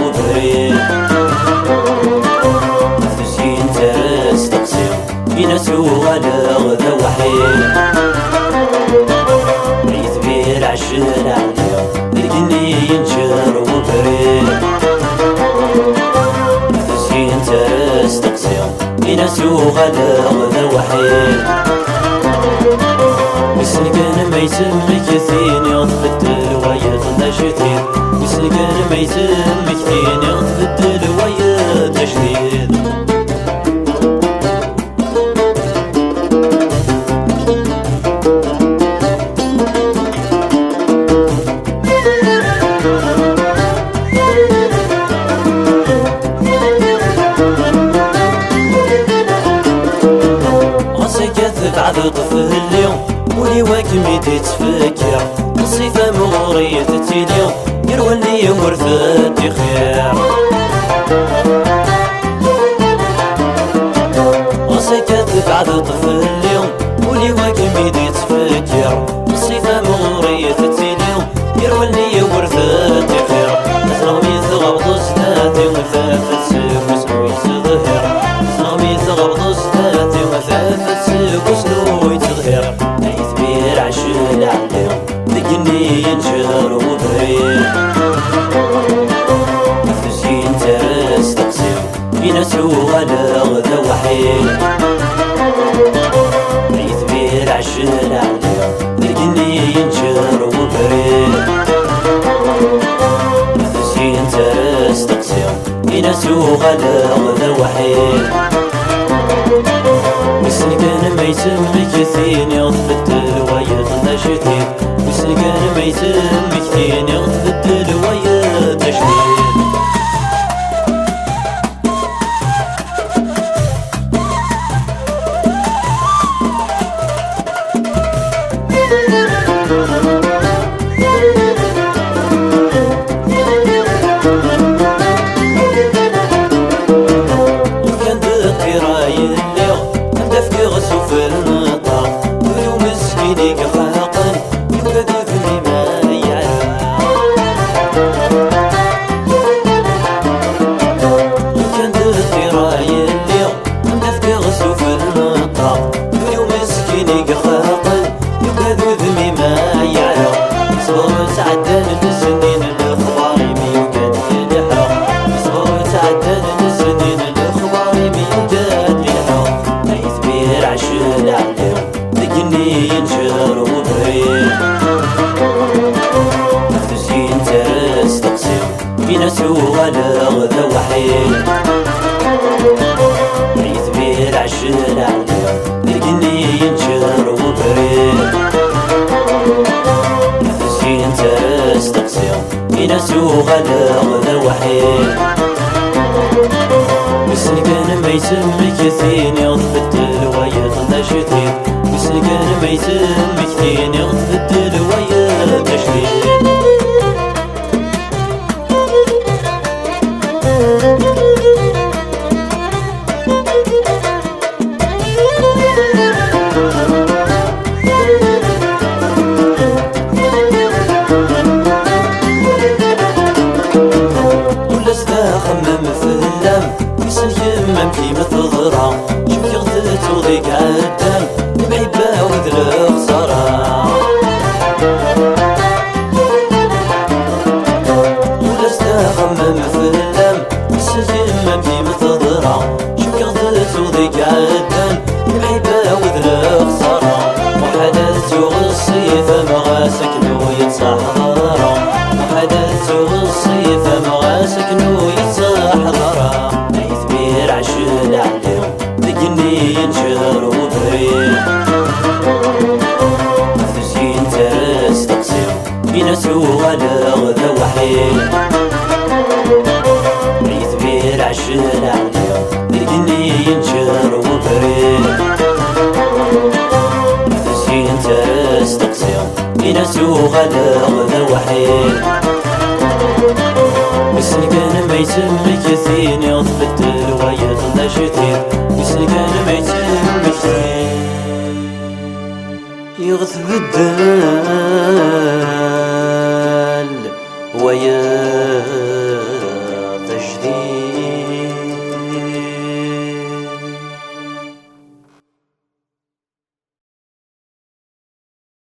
وبريد تسكين ترس تقسيم ينسو ولا غدا وحيد يثبير عشر عليا لقني ينشر وبريد تسكين ترس تقسيم ينسو ولا غدا وحيد وسنقان ما يسمك ثين يضبط الويض نشتين وسنقان ما يسمك ثين يضبط الويض نشتين غسكت بعد طفل اليوم ولي واكمي تتفكر الصيفة مغرية تتيليو يروالي ورثتي خير غسكت بعد طفل اليوم ولي واكمي تتفكر الصيفة مغرية تتيليو يروالي ورثتي خير زغمي ثغبط ستاتي ومثافة سيف وسنو يتظهر زغمي ثغبط ستاتي ومثافة سيف وسنو يتظهر يثبير عشر عليهم ذقني ينشر وبريد تسكين ترس تقسيم ينسو ولا غدا وحيد يثبير عشر عليهم ذقني ينشر وبريد تسكين ترس تقسيم ينسو ولا غدا وحيد وسنقان ما يسمك ثين يضبط الويض نشتين وسنقان ما يسمك ثين يضبط الويض نشتين وكان دقي راي اليوم تفكي غسو في النطاق ولو مسكيني كفاقا يبدو ذني ما يعلم وكان دقي راي اليوم تفكي غسو في النطاق ولو مسكيني كفاقا يبدو ذني ما يعلم صورت عدن السنين الاخبار ميوقات يلحق صورت عدن السنين الاخبار ميوقات يلحق يثبير عشر عليهم ذقني ينشر وبريد تسكين ترس تقسيم ينسو ولا غدا وحيد يثبير عشر عليهم ذقني ينشر وبريد تسكين ترس تقسيم ينسو ولا غدا وحيد وسنقان ما يسمك ثين يضبط الويض نشتين وسنقان ما يسمك ثين يضبط الويض نشتين ولست خمم في اللام يسلك ممكي مثغرة شبكي غدت وضيق عالدم بحبة وذل خسارة ولست خمم في اللام يسلك ممكي مثغرة شبكي غدت وضيق عالدم بحبة وذل خسارة وحدث الصيف مغاسك نو يتصحضرة وحدث الصيف مغاسك نو يتصحضرة يثبير عشر عليهم ذقني ينشر وبريد تسكين ترس تقسيم ينسو ولا غدا وحيد يثبير عشر عليهم ذقني ينشر وبريد تسكين ترس تقسيم ينسو غدا وحيد وسنقان ما يسمك ثين يضبط الويض نشتين وسنقان ما يسمك ثين يغث بالدال ويض هي